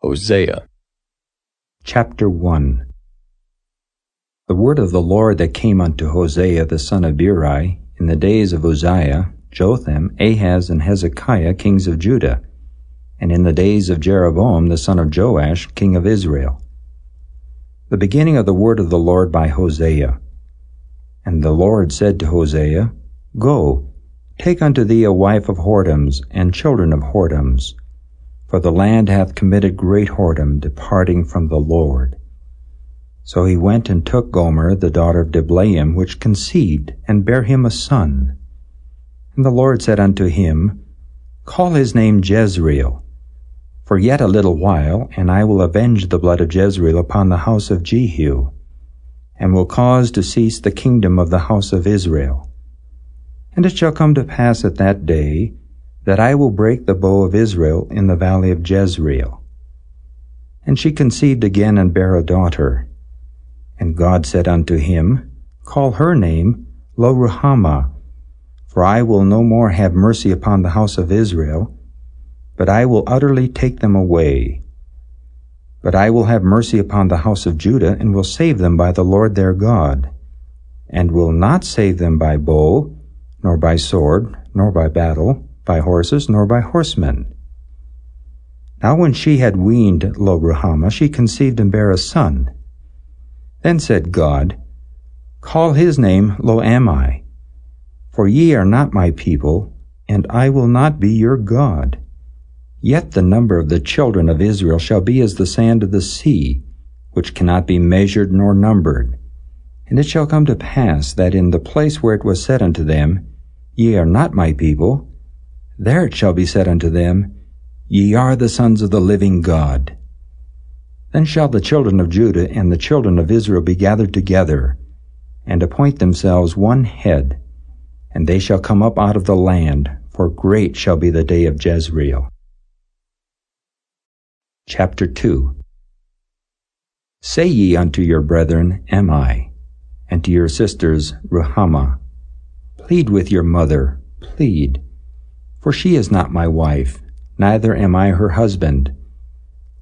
Hosea. Chapter 1. The word of the Lord that came unto Hosea the son of Beeri in the days of Uzziah, Jotham, Ahaz, and Hezekiah, kings of Judah, and in the days of Jeroboam the son of Joash, king of Israel. The beginning of the word of the Lord by Hosea. And the Lord said to Hosea, Go, take unto thee a wife of whoredoms, and children of whoredoms, for the land hath committed great whoredom, departing from the Lord. So he went and took Gomer, the daughter of Diblaim, which conceived, and bare him a son. And the Lord said unto him, Call his name Jezreel, for yet a little while, and I will avenge the blood of Jezreel upon the house of Jehu, and will cause to cease the kingdom of the house of Israel. And it shall come to pass at that day, that I will break the bow of Israel in the valley of Jezreel. And she conceived again and bare a daughter. And God said unto him, Call her name Lo-ruhamah, for I will no more have mercy upon the house of Israel, but I will utterly take them away. But I will have mercy upon the house of Judah, and will save them by the Lord their God, and will not save them by bow, nor by sword, nor by battle, by horses, nor by horsemen. Now when she had weaned Lo-ruhamah, she conceived and bare a son. Then said God, Call his name Lo-ammi, for ye are not my people, and I will not be your God. Yet the number of the children of Israel shall be as the sand of the sea, which cannot be measured nor numbered. And it shall come to pass that in the place where it was said unto them, Ye are not my people, there it shall be said unto them, Ye are the sons of the living God. Then shall the children of Judah and the children of Israel be gathered together, and appoint themselves one head, and they shall come up out of the land, for great shall be the day of Jezreel. Chapter 2. Say ye unto your brethren, Ammi, and to your sisters, Ruhamah, Plead with your mother, plead, for she is not my wife, neither am I her husband.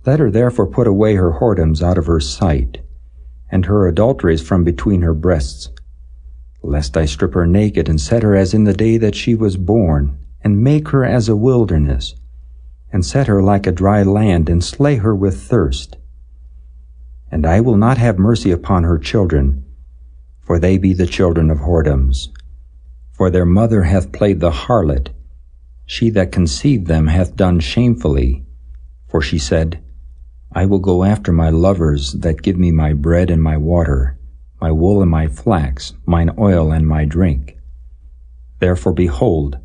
Let her therefore put away her whoredoms out of her sight, and her adulteries from between her breasts, lest I strip her naked, and set her as in the day that she was born, and make her as a wilderness, and set her like a dry land, and slay her with thirst. And I will not have mercy upon her children, for they be the children of whoredoms. For their mother hath played the harlot, she that conceived them hath done shamefully. For she said, I will go after my lovers that give me my bread and my water, my wool and my flax, mine oil and my drink. Therefore, behold,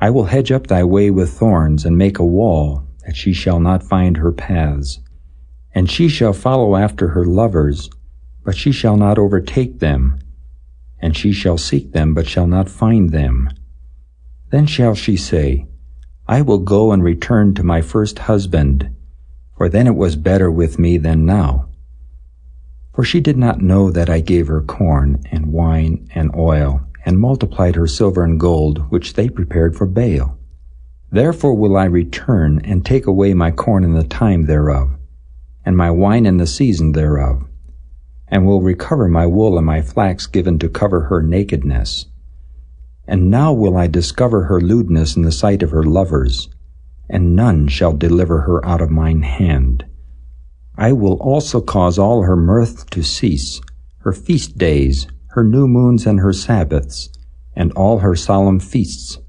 I will hedge up thy way with thorns, and make a wall, that she shall not find her paths. And she shall follow after her lovers, but she shall not overtake them. And she shall seek them, but shall not find them. Then shall she say, I will go and return to my first husband, for then it was better with me than now. For she did not know that I gave her corn, and wine, and oil, and multiplied her silver and gold, which they prepared for Baal. Therefore will I return, and take away my corn in the time thereof, and my wine in the season thereof, and will recover my wool and my flax given to cover her nakedness. And now will I discover her lewdness in the sight of her lovers, and none shall deliver her out of mine hand. I will also cause all her mirth to cease, her feast days, her new moons and her Sabbaths, and all her solemn feasts.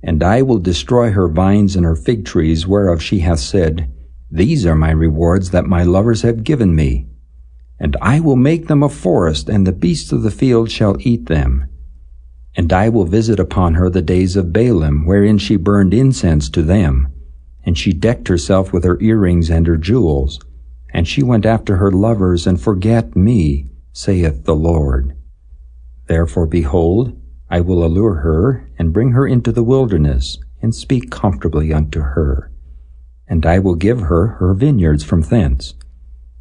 And I will destroy her vines and her fig trees, whereof she hath said, These are my rewards that my lovers have given me. And I will make them a forest, and the beasts of the field shall eat them. And I will visit upon her the days of Baalim, wherein she burned incense to them. And she decked herself with her earrings and her jewels. And she went after her lovers, and forgat me, saith the Lord. Therefore, behold, I will allure her, and bring her into the wilderness, and speak comfortably unto her. And I will give her her vineyards from thence,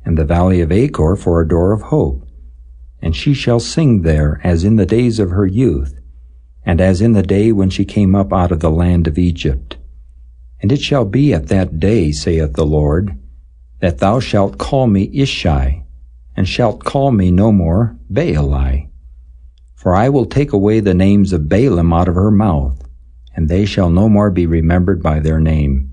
and the valley of Achor for a door of hope. And she shall sing there as in the days of her youth, and as in the day when she came up out of the land of Egypt. And it shall be at that day, saith the Lord, that thou shalt call me Ishai, and shalt call me no more Baali. For I will take away the names of Baalim out of her mouth, and they shall no more be remembered by their name.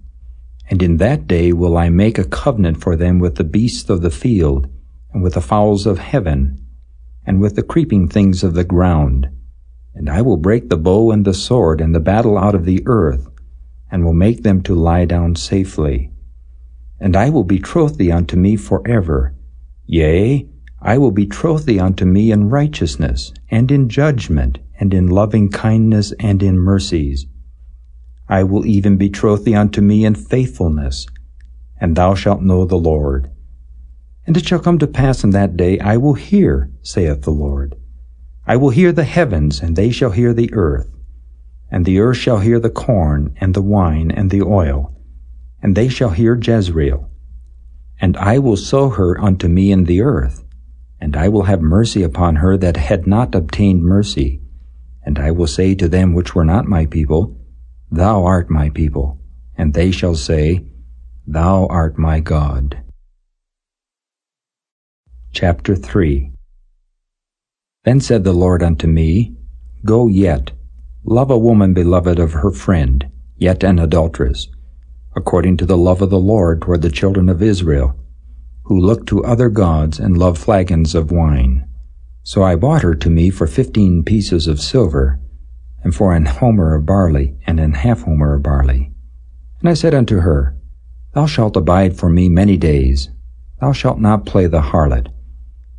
And in that day will I make a covenant for them with the beasts of the field, and with the fowls of heaven, and with the creeping things of the ground. And I will break the bow and the sword and the battle out of the earth, and will make them to lie down safely. And I will betroth thee unto me forever. Yea, I will betroth thee unto me in righteousness, and in judgment, and in loving kindness, and in mercies. I will even betroth thee unto me in faithfulness, and thou shalt know the Lord. And it shall come to pass in that day, I will hear, saith the Lord. I will hear the heavens, and they shall hear the earth. And the earth shall hear the corn, and the wine, and the oil. And they shall hear Jezreel. And I will sow her unto me in the earth. And I will have mercy upon her that had not obtained mercy. And I will say to them which were not my people, Thou art my people. And they shall say, Thou art my God. Chapter 3. Then said the Lord unto me, Go yet, love a woman beloved of her friend, yet an adulteress, according to the love of the Lord toward the children of Israel, who look to other gods and love flagons of wine. So I bought her to me for 15 pieces of silver, and for an homer of barley, and an half homer of barley. And I said unto her, Thou shalt abide for me many days. Thou shalt not play the harlot,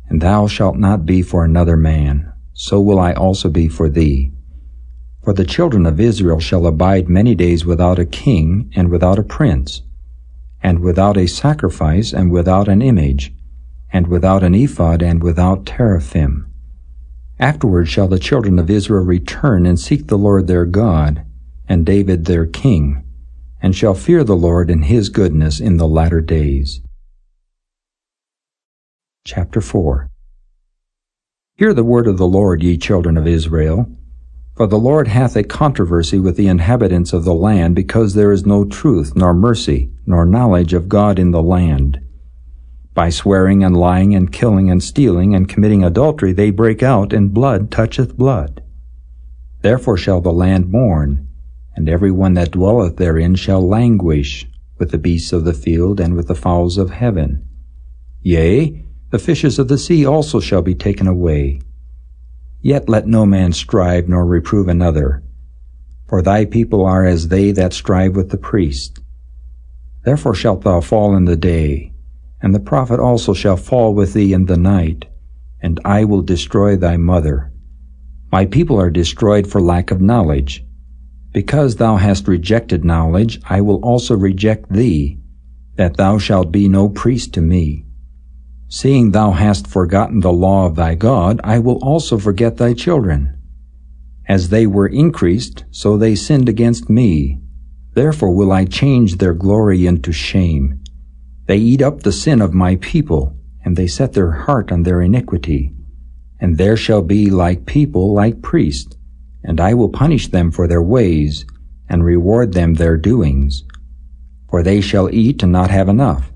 and thou shalt not be for another man. So will I also be for thee. For the children of Israel shall abide many days without a king, and without a prince, and without a sacrifice, and without an image, and without an ephod, and without teraphim. Afterward shall the children of Israel return and seek the Lord their God, and David their king, and shall fear the Lord in his goodness in the latter days. Chapter 4. Hear the word of the Lord, ye children of Israel. For the Lord hath a controversy with the inhabitants of the land, because there is no truth, nor mercy, nor knowledge of God in the land. By swearing and lying and killing and stealing and committing adultery they break out, and blood toucheth blood. Therefore shall the land mourn, and every one that dwelleth therein shall languish, with the beasts of the field and with the fowls of heaven. Yea, the fishes of the sea also shall be taken away. Yet let no man strive nor reprove another, for thy people are as they that strive with the priest. Therefore shalt thou fall in the day, and the prophet also shall fall with thee in the night, and I will destroy thy mother. My people are destroyed for lack of knowledge. Because thou hast rejected knowledge, I will also reject thee, that thou shalt be no priest to me. Seeing thou hast forgotten the law of thy God, I will also forget thy children. As they were increased, so they sinned against me. Therefore will I change their glory into shame. They eat up the sin of my people, and they set their heart on their iniquity. And there shall be like people, like priests, and I will punish them for their ways, and reward them their doings. For they shall eat and not have enough.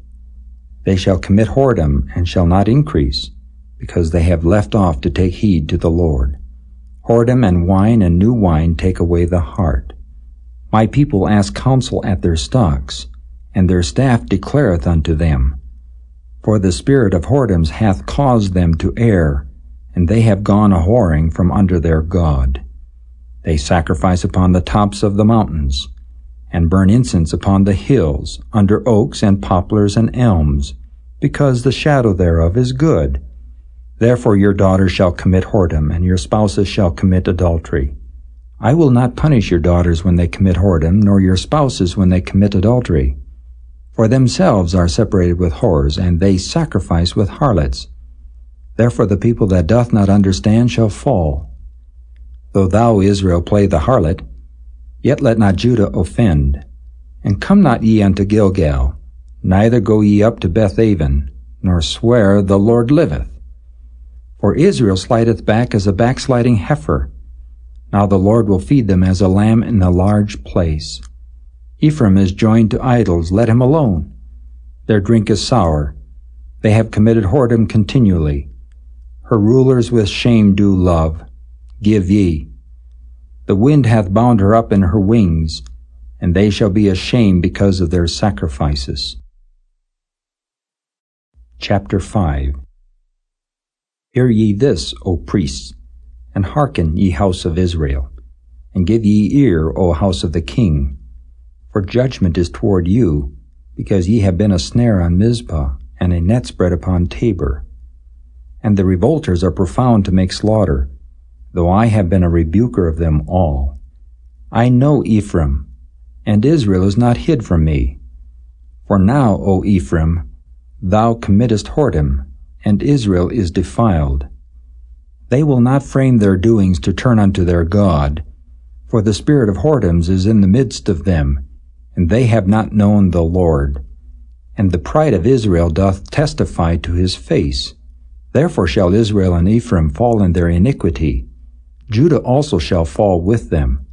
They shall commit whoredom, and shall not increase, because they have left off to take heed to the Lord. Whoredom and wine and new wine take away the heart. My people ask counsel at their stocks, and their staff declareth unto them. For the spirit of whoredoms hath caused them to err, and they have gone a-whoring from under their God. They sacrifice upon the tops of the mountains, and burn incense upon the hills, under oaks and poplars and elms, because the shadow thereof is good. Therefore your daughters shall commit whoredom, and your spouses shall commit adultery. I will not punish your daughters when they commit whoredom, nor your spouses when they commit adultery. For themselves are separated with whores, and they sacrifice with harlots. Therefore the people that doth not understand shall fall. Though thou, Israel, play the harlot, yet let not Judah offend. And come not ye unto Gilgal, neither go ye up to Bethaven, nor swear, The Lord liveth. For Israel slideth back as a backsliding heifer. Now the Lord will feed them as a lamb in a large place. Ephraim is joined to idols, let him alone. Their drink is sour. They have committed whoredom continually. Her rulers with shame do love. Give ye. The wind hath bound her up in her wings, and they shall be ashamed because of their sacrifices. Chapter 5. Hear ye this, O priests, and hearken, ye house of Israel, and give ye ear, O house of the king. For judgment is toward you, because ye have been a snare on Mizpah, and a net spread upon Tabor. And the revolters are profound to make slaughter, though I have been a rebuker of them all. I know Ephraim, and Israel is not hid from me. For now, O Ephraim, thou committest whoredom, and Israel is defiled. They will not frame their doings to turn unto their God, for the spirit of whoredoms is in the midst of them, and they have not known the Lord. And the pride of Israel doth testify to his face. Therefore shall Israel and Ephraim fall in their iniquity. Judah also shall fall with them.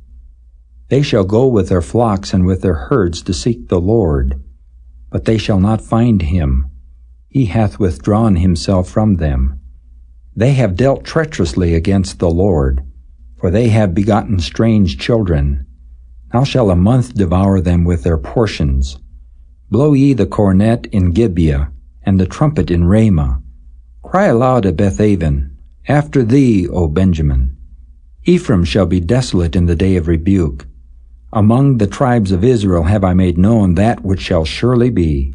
They shall go with their flocks and with their herds to seek the Lord, but they shall not find him. He hath withdrawn himself from them. They have dealt treacherously against the Lord, for they have begotten strange children. Now shall a month devour them with their portions. Blow ye the cornet in Gibeah, and the trumpet in Ramah. Cry aloud at Bethaven, after thee, O Benjamin. Ephraim shall be desolate in the day of rebuke. Among the tribes of Israel have I made known that which shall surely be.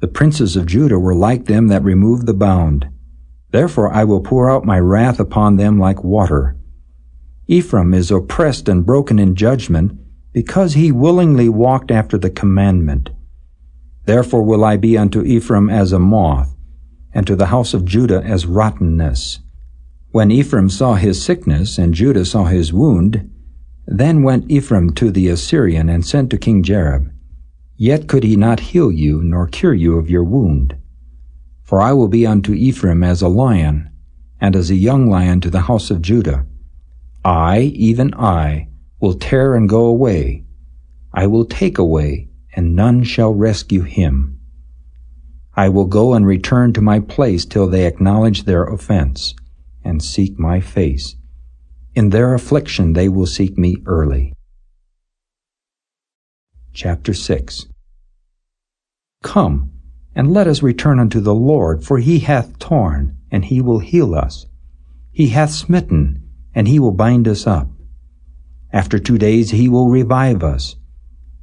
The princes of Judah were like them that removed the bound. Therefore I will pour out my wrath upon them like water. Ephraim is oppressed and broken in judgment, because he willingly walked after the commandment. Therefore will I be unto Ephraim as a moth, and to the house of Judah as rottenness. When Ephraim saw his sickness, and Judah saw his wound, then went Ephraim to the Assyrian, and sent to King Jareb. Yet could he not heal you, nor cure you of your wound. For I will be unto Ephraim as a lion, and as a young lion to the house of Judah. I, even I, will tear and go away. I will take away, and none shall rescue him. I will go and return to my place till they acknowledge their offense, and seek my face. In their affliction they will seek me early. Chapter 6. Come, and let us return unto the Lord, for he hath torn, and he will heal us. He hath smitten, and he will bind us up. After 2 days he will revive us.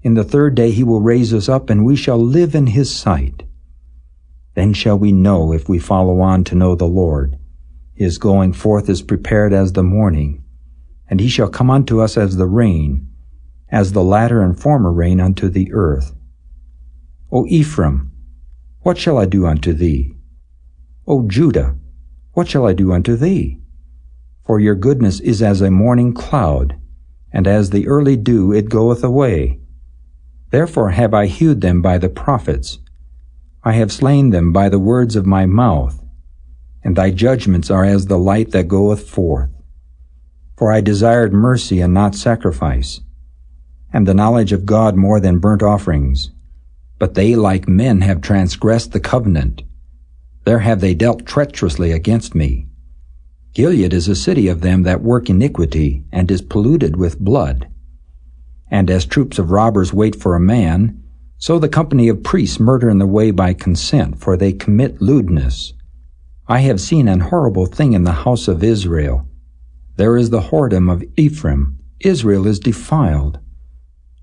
In the 3rd day he will raise us up, and we shall live in his sight. Then shall we know, if we follow on to know the Lord. His going forth is prepared as the morning, and he shall come unto us as the rain, as the latter and former rain unto the earth. O Ephraim, what shall I do unto thee? O Judah, what shall I do unto thee? For your goodness is as a morning cloud, and as the early dew it goeth away. Therefore have I hewed them by the prophets. I have slain them by the words of my mouth, and thy judgments are as the light that goeth forth. For I desired mercy and not sacrifice, and the knowledge of God more than burnt offerings. But they like men have transgressed the covenant. There have they dealt treacherously against me. Gilead is a city of them that work iniquity, and is polluted with blood. And as troops of robbers wait for a man, so the company of priests murder in the way by consent, for they commit lewdness. I have seen an horrible thing in the house of Israel. There is the whoredom of Ephraim. Israel is defiled.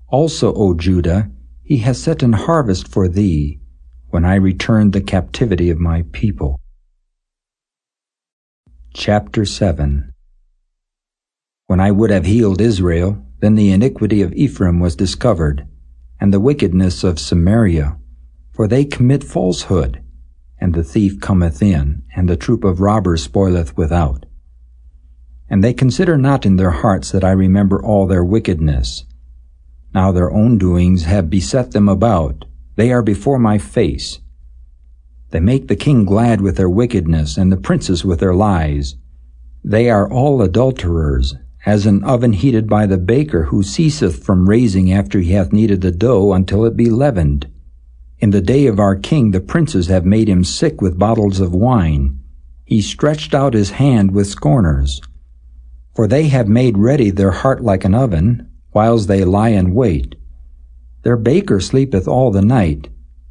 Also, O Judah, he has set an harvest for thee, when I return the captivity of my people. Chapter 7. When I would have healed Israel, then the iniquity of Ephraim was discovered, and the wickedness of Samaria, for they commit falsehood, and the thief cometh in, and the troop of robbers spoileth without. And they consider not in their hearts that I remember all their wickedness. Now their own doings have beset them about, they are before my face. They make the king glad with their wickedness, and the princes with their lies. They are all adulterers, as an oven heated by the baker, who ceaseth from raising after he hath kneaded the dough until it be leavened. In the day of our king the princes have made him sick with bottles of wine. He stretched out his hand with scorners. For they have made ready their heart like an oven, whiles they lie in wait. Their baker sleepeth all the night.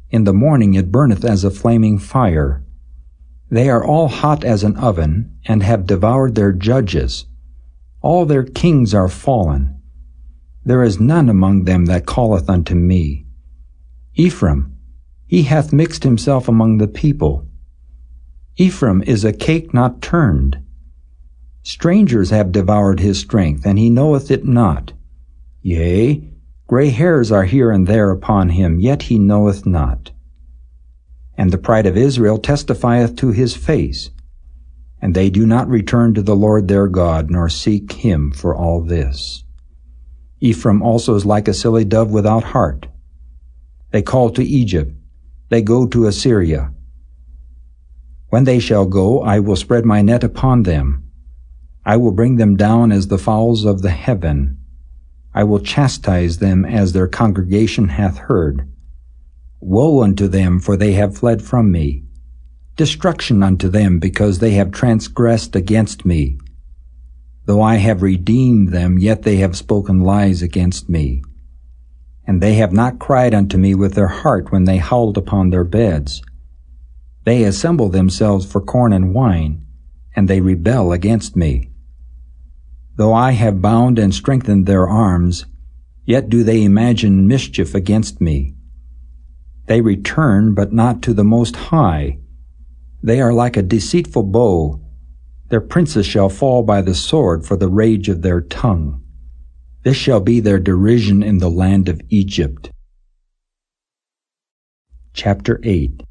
In the morning it burneth as a flaming fire. They are all hot as an oven, and have devoured their judges. All their kings are fallen. There is none among them that calleth unto me. Ephraim, he hath mixed himself among the people. Ephraim is a cake not turned. Strangers have devoured his strength, and he knoweth it not. Yea, gray hairs are here and there upon him, yet he knoweth not. And the pride of Israel testifieth to his face, and they do not return to the Lord their God, nor seek him for all this. Ephraim also is like a silly dove without heart. They call to Egypt, they go to Assyria. When they shall go, I will spread my net upon them. I will bring them down as the fowls of the heaven. I will chastise them as their congregation hath heard. Woe unto them, for they have fled from me. Destruction unto them, because they have transgressed against me. Though I have redeemed them, yet they have spoken lies against me. And they have not cried unto me with their heart when they howled upon their beds. They assemble themselves for corn and wine, and they rebel against me. Though I have bound and strengthened their arms, yet do they imagine mischief against me. They return, but not to the Most High. They are like a deceitful bow. Their princes shall fall by the sword for the rage of their tongue. This shall be their derision in the land of Egypt. Chapter 8.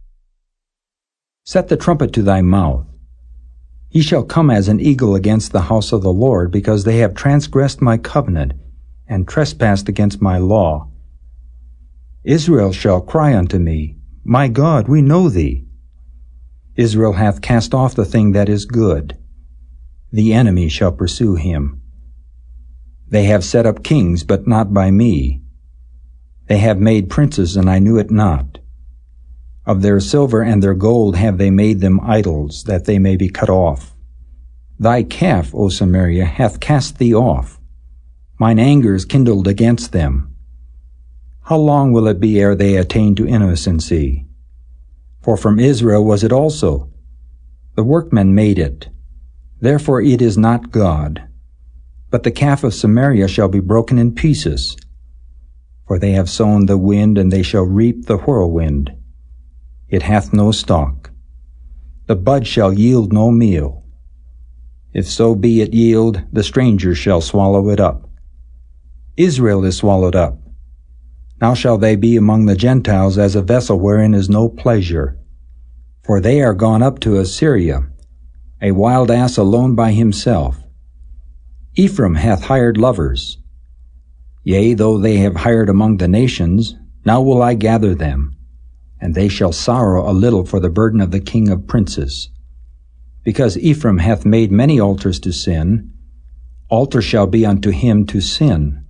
Set the trumpet to thy mouth. He shall come as an eagle against the house of the Lord, because they have transgressed my covenant, and trespassed against my law. Israel shall cry unto me, My God, we know thee. Israel hath cast off the thing that is good. The enemy shall pursue him. They have set up kings, but not by me. They have made princes, and I knew it not. Of their silver and their gold have they made them idols, that they may be cut off. Thy calf, O Samaria, hath cast thee off. Mine anger is kindled against them. How long will it be ere they attain to innocency? For from Israel was it also. The workmen made it. Therefore it is not God. But the calf of Samaria shall be broken in pieces. For they have sown the wind, and they shall reap the whirlwind. It hath no stalk. The bud shall yield no meal. If so be it yield, the stranger shall swallow it up. Israel is swallowed up. Now shall they be among the Gentiles as a vessel wherein is no pleasure. For they are gone up to Assyria, a wild ass alone by himself. Ephraim hath hired lovers. Yea, though they have hired among the nations, now will I gather them, and they shall sorrow a little for the burden of the king of princes. Because Ephraim hath made many altars to sin, altar shall be unto him to sin.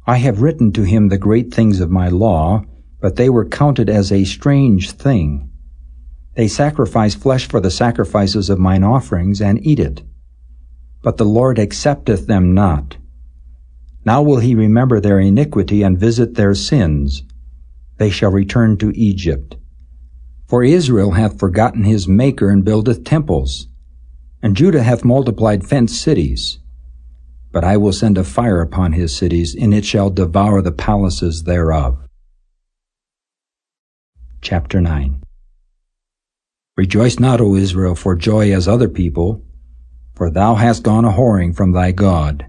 I have written to him the great things of my law, but they were counted as a strange thing. They sacrifice flesh for the sacrifices of mine offerings, and eat it. But the Lord accepteth them not. Now will he remember their iniquity, and visit their sins. They shall return to Egypt. For Israel hath forgotten his Maker, and buildeth temples, and Judah hath multiplied fenced cities. But I will send a fire upon his cities, and it shall devour the palaces thereof. Chapter 9. Rejoice not, O Israel, for joy as other people, for thou hast gone a whoring from thy God.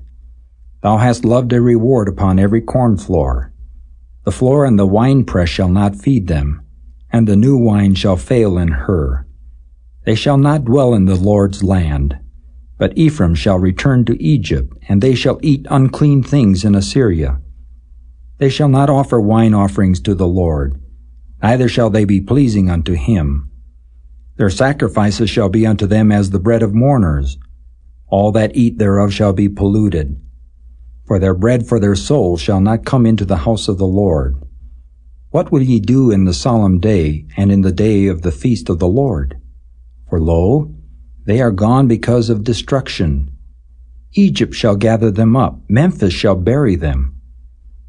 Thou hast loved a reward upon every corn floor. The floor and the winepress shall not feed them, and the new wine shall fail in her. They shall not dwell in the Lord's land. But Ephraim shall return to Egypt, and they shall eat unclean things in Assyria. They shall not offer wine offerings to the Lord, neither shall they be pleasing unto him. Their sacrifices shall be unto them as the bread of mourners. All that eat thereof shall be polluted. For their bread for their soul shall not come into the house of the Lord. What will ye do in the solemn day, and in the day of the feast of the Lord? For lo, they are gone because of destruction. Egypt shall gather them up, Memphis shall bury them.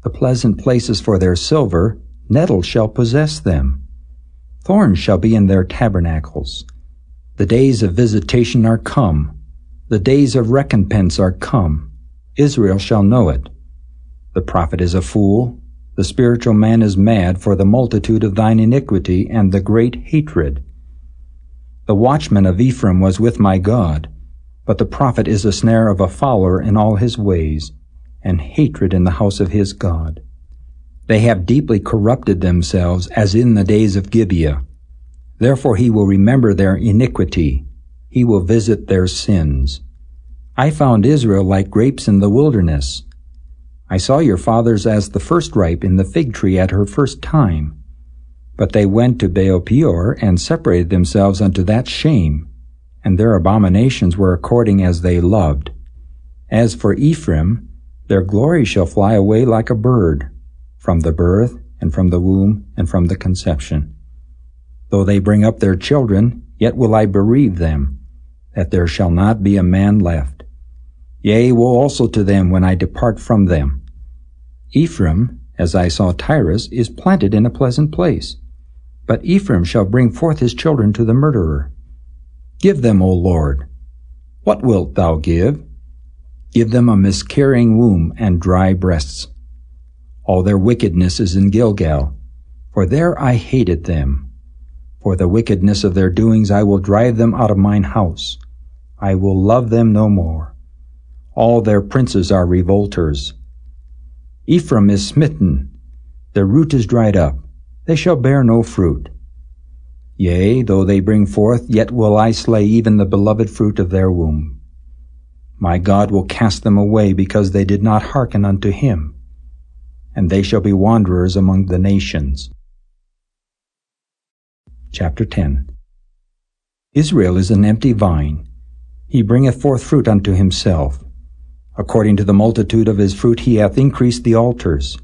The pleasant places for their silver, nettles shall possess them. Thorns shall be in their tabernacles. The days of visitation are come. The days of recompense are come. Israel shall know it. The prophet is a fool. The spiritual man is mad for the multitude of thine iniquity and the great hatred. The watchman of Ephraim was with my God, but the prophet is a snare of a fowler in all his ways, and hatred in the house of his God. They have deeply corrupted themselves as in the days of Gibeah. Therefore he will remember their iniquity. He will visit their sins. I found Israel like grapes in the wilderness. I saw your fathers as the first ripe in the fig tree at her first time. But they went to Baal-peor and separated themselves unto that shame, and their abominations were according as they loved. As for Ephraim, their glory shall fly away like a bird, from the birth, and from the womb, and from the conception. Though they bring up their children, yet will I bereave them, that there shall not be a man left. Yea, woe also to them when I depart from them. Ephraim, as I saw Tyrus, is planted in a pleasant place. But Ephraim shall bring forth his children to the murderer. Give them, O Lord. What wilt thou give? Give them a miscarrying womb and dry breasts. All their wickedness is in Gilgal, for there I hated them. For the wickedness of their doings I will drive them out of mine house. I will love them no more. All their princes are revolters. Ephraim is smitten, their root is dried up. They shall bear no fruit. Yea, though they bring forth, yet will I slay even the beloved fruit of their womb. My God will cast them away because they did not hearken unto him, and they shall be wanderers among the nations. Chapter 10. Israel is an empty vine. He bringeth forth fruit unto himself. According to the multitude of his fruit he hath increased the altars.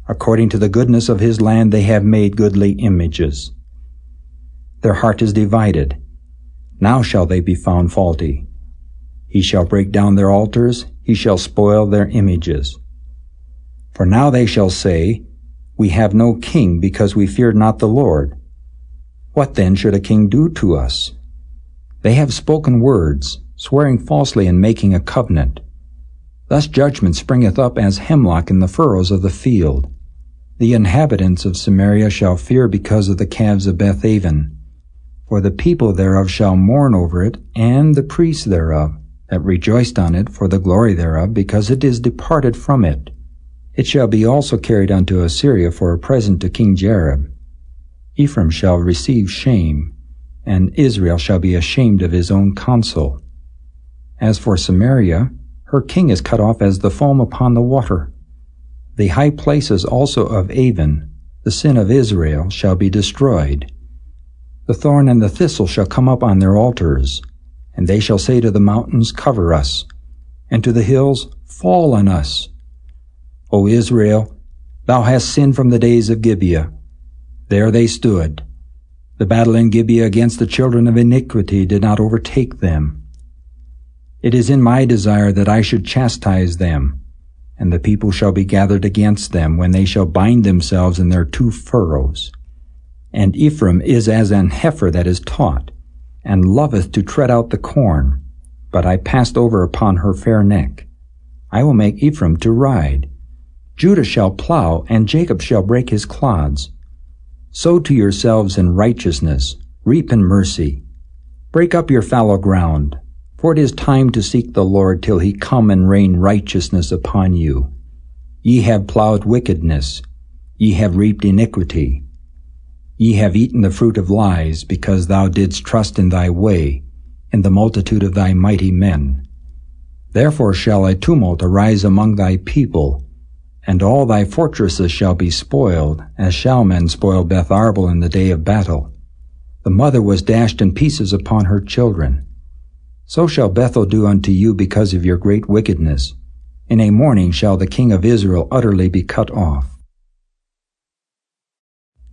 According to the goodness of his land they have made goodly images. Their heart is divided. Now shall they be found faulty. He shall break down their altars, he shall spoil their images. For now they shall say, We have no king, because we feared not the Lord. What then should a king do to us? They have spoken words, swearing falsely and making a covenant. Thus judgment springeth up as hemlock in the furrows of the field. The inhabitants of Samaria shall fear because of the calves of Bethaven. For the people thereof shall mourn over it, and the priests thereof, that rejoiced on it for the glory thereof, because it is departed from it. It shall be also carried unto Assyria for a present to King Jareb. Ephraim shall receive shame, and Israel shall be ashamed of his own counsel. As for Samaria, her king is cut off as the foam upon the water. The high places also of Avon, the sin of Israel, shall be destroyed. The thorn and the thistle shall come up on their altars, and they shall say to the mountains, Cover us, and to the hills, Fall on us. O Israel, thou hast sinned from the days of Gibeah. There they stood. The battle in Gibeah against the children of iniquity did not overtake them. It is in my desire that I should chastise them, and the people shall be gathered against them when they shall bind themselves in their two furrows. And Ephraim is as an heifer that is taught, and loveth to tread out the corn. But I passed over upon her fair neck. I will make Ephraim to ride. Judah shall plow, and Jacob shall break his clods. Sow to yourselves in righteousness, reap in mercy. Break up your fallow ground, for it is time to seek the Lord till he come and rain righteousness upon you. Ye have plowed wickedness, ye have reaped iniquity. Ye have eaten the fruit of lies, because thou didst trust in thy way, in the multitude of thy mighty men. Therefore shall a tumult arise among thy people, and all thy fortresses shall be spoiled, as shall men spoil Beth Arbel in the day of battle. The mother was dashed in pieces upon her children. So shall Bethel do unto you because of your great wickedness. In a morning shall the king of Israel utterly be cut off.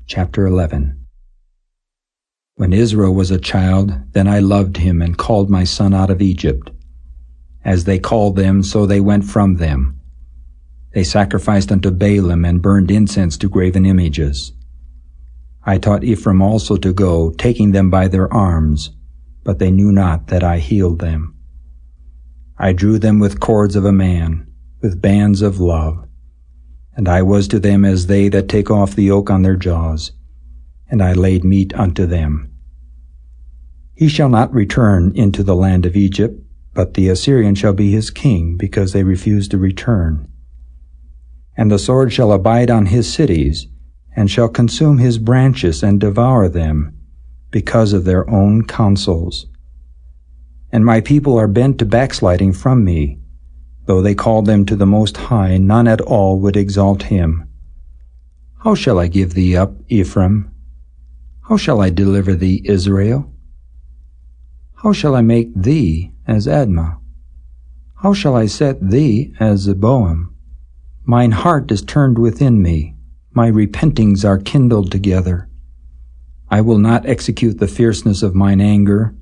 Chapter 11. When Israel was a child, then I loved him and called my son out of Egypt. As they called them, so they went from them. They sacrificed unto Baalim and burned incense to graven images. I taught Ephraim also to go, taking them by their arms, but they knew not that I healed them. I drew them with cords of a man, with bands of love. And I was to them as they that take off the yoke on their jaws, and I laid meat unto them. He shall not return into the land of Egypt, but the Assyrian shall be his king, because they refuse to return. And the sword shall abide on his cities, and shall consume his branches and devour them, because of their own counsels. And my people are bent to backsliding from me. Though they called them to the Most High, none at all would exalt him. How shall I give thee up, Ephraim? How shall I deliver thee, Israel? How shall I make thee as Admah? How shall I set thee as Zeboim? Mine heart is turned within me, my repentings are kindled together. I will not execute the fierceness of mine anger.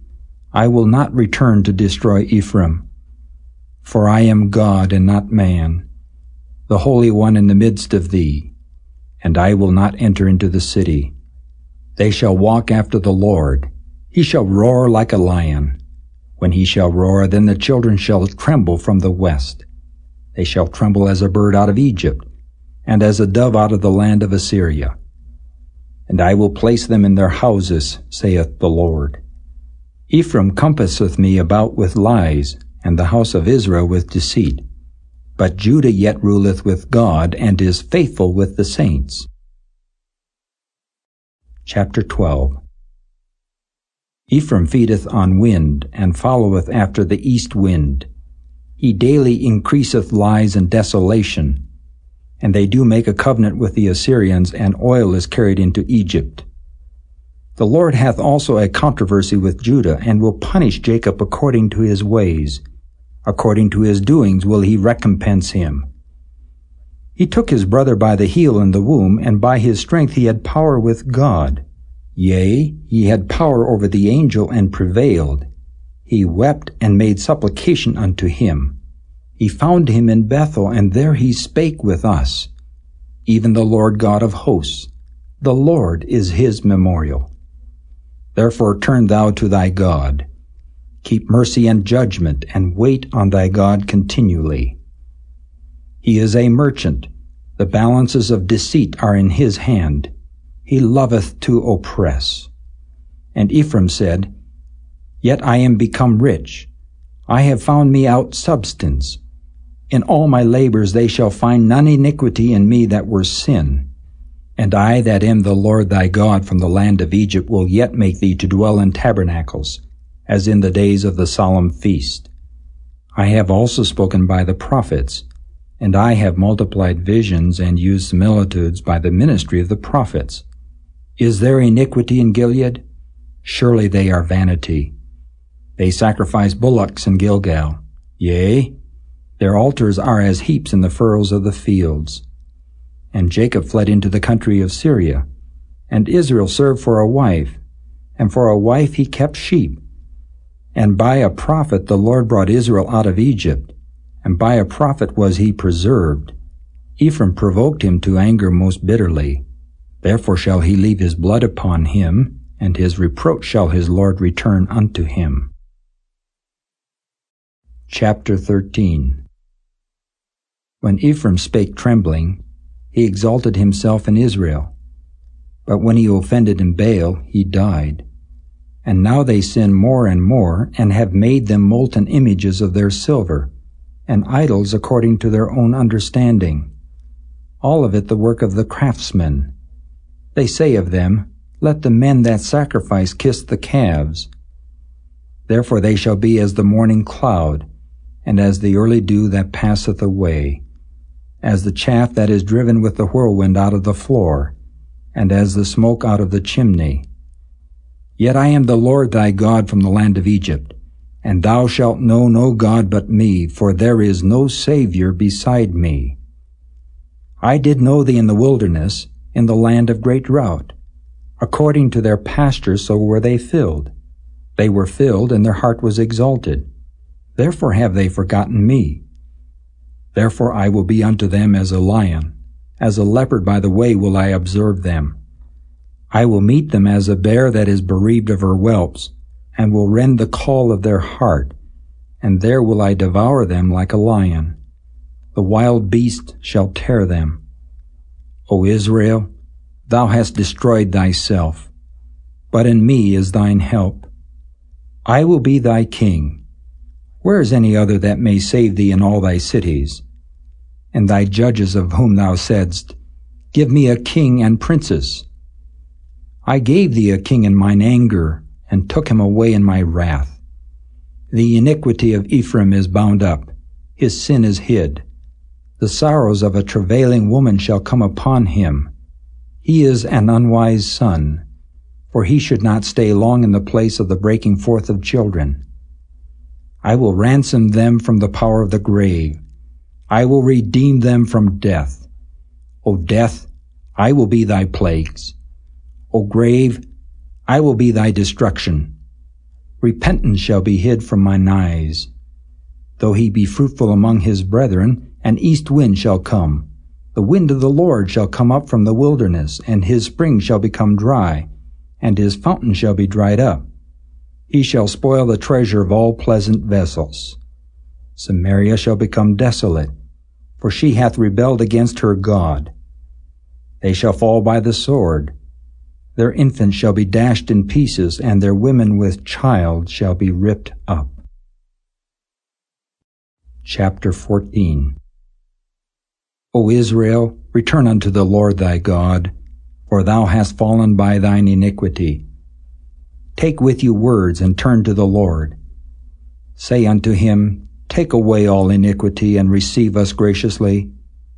I will not return to destroy Ephraim. For I am God and not man, the Holy One in the midst of thee, and I will not enter into the city. They shall walk after the Lord. He shall roar like a lion. When he shall roar, then the children shall tremble from the west. They shall tremble as a bird out of Egypt, and as a dove out of the land of Assyria. And I will place them in their houses, saith the Lord. Ephraim compasseth me about with lies, and the house of Israel with deceit. But Judah yet ruleth with God, and is faithful with the saints. Chapter 12. Ephraim feedeth on wind, and followeth after the east wind. He daily increaseth lies and desolation. And they do make a covenant with the Assyrians, and oil is carried into Egypt. The Lord hath also a controversy with Judah, and will punish Jacob according to his ways. According to his doings will he recompense him. He took his brother by the heel in the womb, and by his strength he had power with God. Yea, he had power over the angel, and prevailed. He wept and made supplication unto him. He found him in Bethel, and there he spake with us. Even the Lord God of hosts, the Lord is his memorial. Therefore turn thou to thy God. Keep mercy and judgment, and wait on thy God continually. He is a merchant. The balances of deceit are in his hand. He loveth to oppress. And Ephraim said, Yet I am become rich. I have found me out substance. In all my labors they shall find none iniquity in me that were sin. And I that am the Lord thy God from the land of Egypt will yet make thee to dwell in tabernacles, as in the days of the solemn feast. I have also spoken by the prophets, and I have multiplied visions and used similitudes by the ministry of the prophets. Is there iniquity in Gilead? Surely they are vanity. They sacrifice bullocks in Gilgal. Yea, their altars are as heaps in the furrows of the fields. And Jacob fled into the country of Syria, and Israel served for a wife, and for a wife he kept sheep. And by a prophet the Lord brought Israel out of Egypt, and by a prophet was he preserved. Ephraim provoked him to anger most bitterly. Therefore shall he leave his blood upon him, and his reproach shall his Lord return unto him. Chapter 13. When Ephraim spake trembling, he exalted himself in Israel. But when he offended in Baal, he died. And now they sin more and more, and have made them molten images of their silver, and idols according to their own understanding. All of it the work of the craftsmen. They say of them, Let the men that sacrifice kiss the calves. Therefore they shall be as the morning cloud, and as the early dew that passeth away, as the chaff that is driven with the whirlwind out of the floor, and as the smoke out of the chimney. Yet I am the Lord thy God from the land of Egypt, and thou shalt know no God but me, for there is no Savior beside me. I did know thee in the wilderness, in the land of great drought. According to their pastures so were they filled. They were filled, and their heart was exalted. Therefore have they forgotten me. Therefore I will be unto them as a lion. As a leopard by the way will I observe them. I will meet them as a bear that is bereaved of her whelps, and will rend the caul of their heart, and there will I devour them like a lion. The wild beast shall tear them. O Israel, thou hast destroyed thyself, but in me is thine help. I will be thy king. Where is any other that may save thee in all thy cities? And thy judges of whom thou saidst, Give me a king and princes. I gave thee a king in mine anger, and took him away in my wrath. The iniquity of Ephraim is bound up, his sin is hid. The sorrows of a travailing woman shall come upon him. He is an unwise son, for he should not stay long in the place of the breaking forth of children. I will ransom them from the power of the grave. I will redeem them from death. O death, I will be thy plagues. O grave, I will be thy destruction. Repentance shall be hid from mine eyes. Though he be fruitful among his brethren, an east wind shall come. The wind of the Lord shall come up from the wilderness, and his spring shall become dry, and his fountain shall be dried up. He shall spoil the treasure of all pleasant vessels. Samaria shall become desolate, for she hath rebelled against her God. They shall fall by the sword. Their infants shall be dashed in pieces, and their women with child shall be ripped up. Chapter 14. O Israel, return unto the Lord thy God, for thou hast fallen by thine iniquity. Take with you words, and turn to the Lord. Say unto him, Take away all iniquity, and receive us graciously,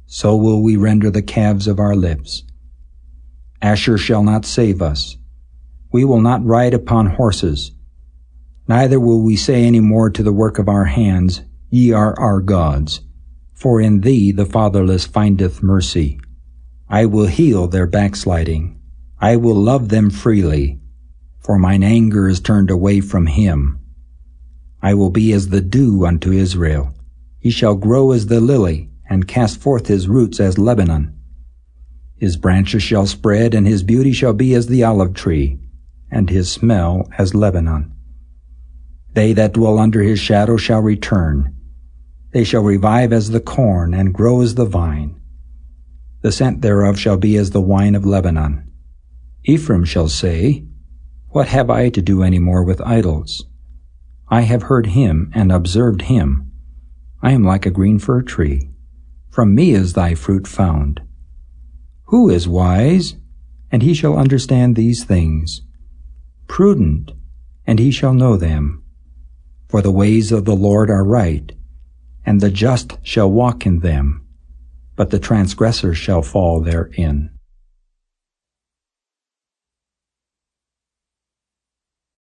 so will we render the calves of our lips. Asher shall not save us. We will not ride upon horses. Neither will we say any more to the work of our hands, Ye are our gods. For in thee the fatherless findeth mercy. I will heal their backsliding. I will love them freely, for mine anger is turned away from him. I will be as the dew unto Israel. He shall grow as the lily, and cast forth his roots as Lebanon. His branches shall spread, and his beauty shall be as the olive tree, and his smell as Lebanon. They that dwell under his shadow shall return. They shall revive as the corn, and grow as the vine. The scent thereof shall be as the wine of Lebanon. Ephraim shall say, What have I to do any more with idols? I have heard him and observed him. I am like a green fir tree. From me is thy fruit found. Who is wise? And he shall understand these things. Prudent, and he shall know them. For the ways of the Lord are right, and the just shall walk in them, but the transgressor shall fall therein.